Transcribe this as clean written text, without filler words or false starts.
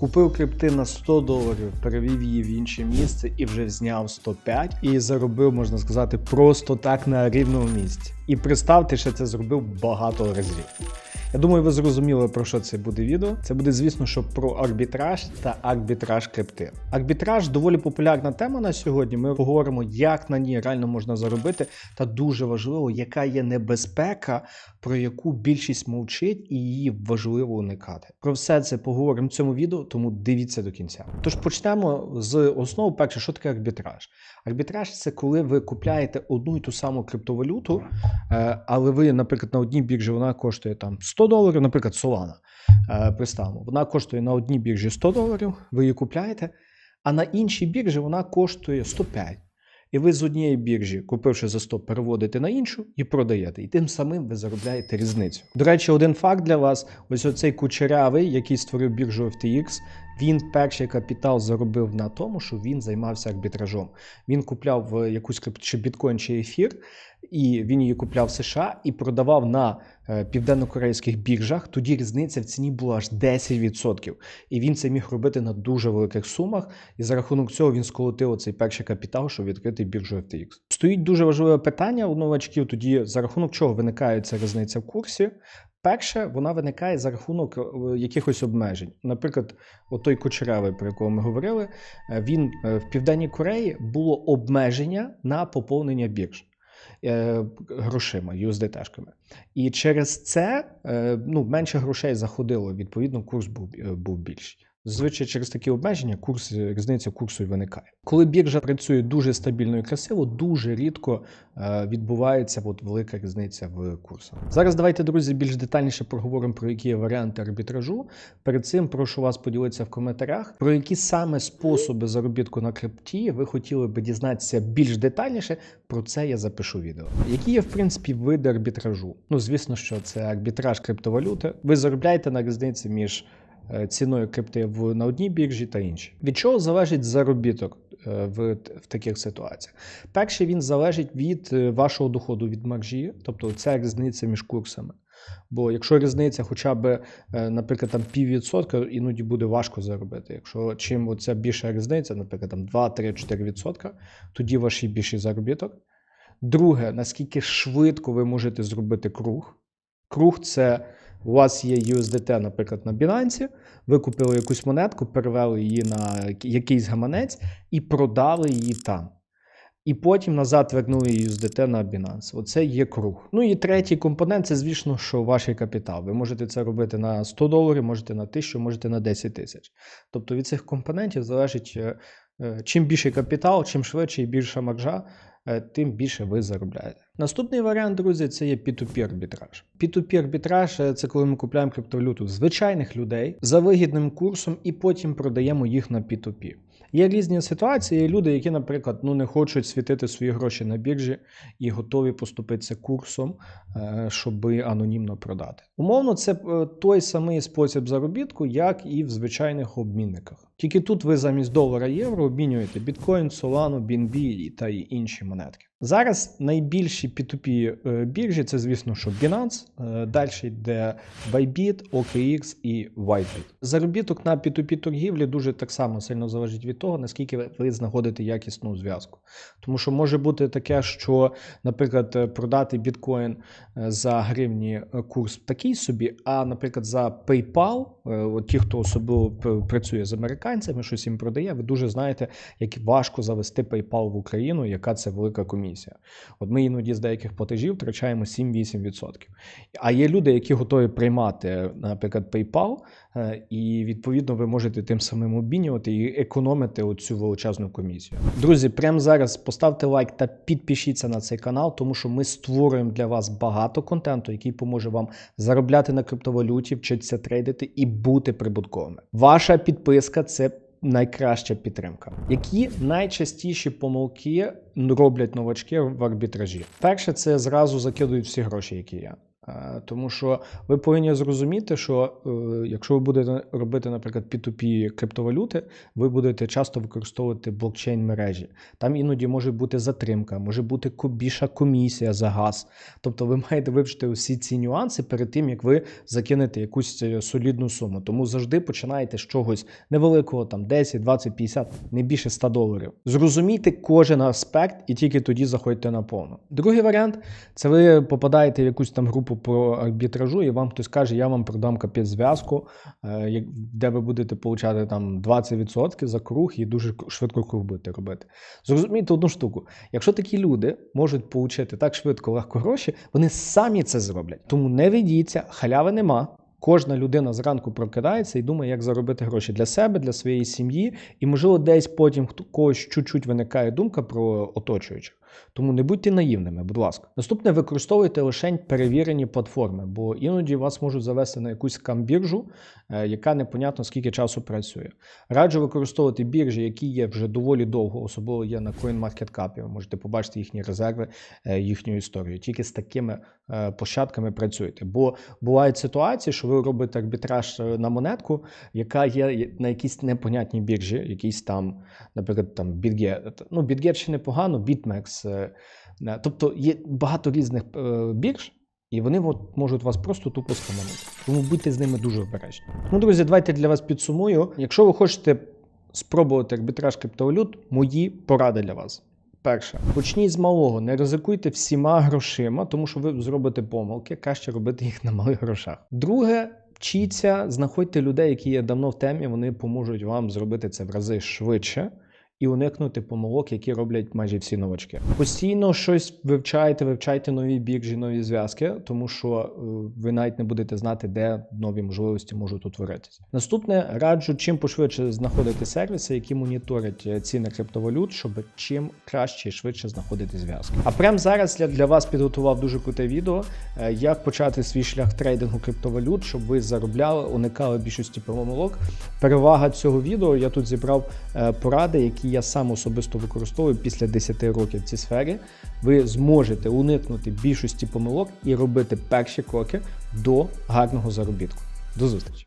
Купив крипти на $100, перевів її в інше місце і вже зняв 105. І заробив, можна сказати, просто так на рівному місці. І представте, що це зробив багато разів. Я думаю, ви зрозуміли, про що це буде відео. Це буде, звісно, що про арбітраж та арбітраж крипти. Арбітраж – доволі популярна тема на сьогодні. Ми поговоримо, як на ній реально можна заробити, та дуже важливо, яка є небезпека, про яку більшість мовчить і її важливо уникати. Про все це поговоримо в цьому відео, тому дивіться до кінця. Тож почнемо з основи. Перше, що таке арбітраж? Арбітраж – це коли ви купляєте одну і ту саму криптовалюту, але ви, наприклад, на одній біржі вона коштує там $100, наприклад, Solana, представимо. Вона коштує на одній біржі $100, ви її купляєте, а на іншій біржі вона коштує 105. І ви з однієї біржі, купивши за 100, переводите на іншу і продаєте. І тим самим ви заробляєте різницю. До речі, один факт для вас. Ось оцей Кучерявий, який створив біржу FTX, він перший капітал заробив на тому, що він займався арбітражом. Він купляв якусь чи біткоін, чи ефір, і він її купляв в США і продавав на південно-корейських біржах. Тоді різниця в ціні була аж 10%. І він це міг робити на дуже великих сумах. І за рахунок цього він сколотив оцей перший капітал, щоб відкрити біржу FTX. Стоїть дуже важливе питання у новачків тоді, за рахунок чого виникає ця різниця в курсі. Перше, вона виникає за рахунок якихось обмежень. Наприклад, той Кучерявий, про якого ми говорили, він в Південній Кореї було обмеження на поповнення бірж грошима, USDT-шками. І через це менше грошей заходило, відповідно, курс був більший. Зазвичай через такі обмеження різниця курсу і виникає. Коли біржа працює дуже стабільно і красиво, дуже рідко відбувається велика різниця в курсах. Зараз давайте, друзі, більш детальніше поговоримо про які є варіанти арбітражу. Перед цим прошу вас поділитися в коментарях, про які саме способи заробітку на крипті ви хотіли би дізнатися більш детальніше. Про це я запишу відео. Які є, в принципі, види арбітражу? Звісно, що це арбітраж криптовалюти. Ви заробляєте на різниці між ціною крипти на одній біржі та іншій. Від чого залежить заробіток в таких ситуаціях? Перше, він залежить від вашого доходу від маржі, тобто ця різниця між курсами. Бо якщо різниця хоча б, наприклад, там 0,5%, іноді буде важко заробити. Якщо чим оця більша різниця, наприклад, там 2, 3, 4%, тоді ваш більший заробіток. Друге, наскільки швидко ви можете зробити круг. Круг – це у вас є USDT, наприклад, на Binance, ви купили якусь монетку, перевели її на якийсь гаманець і продали її там. І потім назад вернули USDT на Binance. Оце є круг. І третій компонент – це, звісно, що ваш капітал. Ви можете це робити на $100, можете на 1000, можете на 10 тисяч. Тобто від цих компонентів залежить, чим більший капітал, чим швидше і більша маржа, тим більше ви заробляєте. Наступний варіант, друзі, це є P2P арбітраж. P2P арбітраж – це коли ми купуємо криптовалюту звичайних людей за вигідним курсом і потім продаємо їх на P2P. Є різні ситуації, є люди, які, наприклад, не хочуть світити свої гроші на біржі і готові поступитися курсом, щоб анонімно продати. Умовно, це той самий спосіб заробітку, як і в звичайних обмінниках. Тільки тут ви замість долара євро обмінюєте біткоін, Solana, BNB та й інші монетки. Зараз найбільші P2P біржі – це, звісно, що Binance, далі йде Bybit, OKX і Whitebit. Заробіток на P2P торгівлі дуже так само сильно залежить від того, наскільки ви знаходите якісну зв'язку. Тому що може бути таке, що, наприклад, продати біткоін за гривні курс такий собі, а, наприклад, за PayPal, ті, хто особливо працює з американцями, щось їм продає, ви дуже знаєте, як важко завести PayPal в Україну, яка це велика комісія. От ми іноді з деяких платежів втрачаємо 7-8%. А є люди, які готові приймати, наприклад, PayPal, і відповідно ви можете тим самим обмінювати і економити оцю величезну комісію. Друзі, прямо зараз поставте лайк та підпишіться на цей канал, тому що ми створюємо для вас багато контенту, який поможе вам заробляти на криптовалюті, вчитися трейдити і бути прибутковими. Ваша підписка – це найкраща підтримка. Які найчастіші помилки роблять новачки в арбітражі? Перше, це зразу закидують всі гроші, які є. Тому що ви повинні зрозуміти, що якщо ви будете робити, наприклад, P2P криптовалюти, ви будете часто використовувати блокчейн-мережі. Там іноді може бути затримка, може бути більша комісія за газ. Тобто ви маєте вивчити усі ці нюанси перед тим, як ви закинете якусь солідну суму. Тому завжди починайте з чогось невеликого, там 10, 20, 50, не більше $100. Зрозумійте кожен аспект і тільки тоді заходьте на повну. Другий варіант – це ви попадаєте в якусь там групу по арбітражу, і вам хтось каже, я вам продам капець зв'язку, де ви будете получати там 20% за круг і дуже швидко круг будете робити. Зрозумійте одну штуку. Якщо такі люди можуть получити так швидко, легко гроші, вони самі це зроблять. Тому не ведіться, халяви нема. Кожна людина зранку прокидається і думає, як заробити гроші для себе, для своєї сім'ї, і, можливо, десь потім когось чуть-чуть виникає думка про оточуючих. Тому не будьте наївними, будь ласка. Наступне, використовуйте лише перевірені платформи, бо іноді вас можуть завести на якусь скам-біржу, яка непонятно скільки часу працює. Раджу використовувати біржі, які є вже доволі довго, особливо є на CoinMarketCap. Ви можете побачити їхні резерви, їхню історію. Тільки з такими площадками працюйте. Бо бувають ситуації, що ви робите арбітраж на монетку, яка є на якійсь непонятній біржі, якийсь там, наприклад, там BitGet. Ну, BitGet ще непогано, BitMEX. Тобто є багато різних бірж, і вони можуть вас просто тупо скаманути. Тому будьте з ними дуже обережні. Ну, друзі, давайте для вас підсумую. Якщо ви хочете спробувати арбітраж криптовалют, мої поради для вас. Перше, почніть з малого, не ризикуйте всіма грошима, тому що ви зробите помилки, краще робити їх на малих грошах. Друге, вчіться, знаходьте людей, які є давно в темі, вони поможуть вам зробити це в рази швидше і уникнути помилок, які роблять майже всі новачки. Постійно щось вивчайте нові біржі, нові зв'язки, тому що ви навіть не будете знати, де нові можливості можуть утворитися. Наступне, раджу чим пошвидше знаходити сервіси, які моніторять ціни криптовалют, щоб чим краще і швидше знаходити зв'язки. А прямо зараз я для вас підготував дуже круте відео, як почати свій шлях трейдингу криптовалют, щоб ви заробляли, уникали більшості помилок. Перевага цього відео, я тут зібрав поради, які я сам особисто використовую після 10 років в цій сфері. Ви зможете уникнути більшості помилок і робити перші кроки до гарного заробітку. До зустрічі!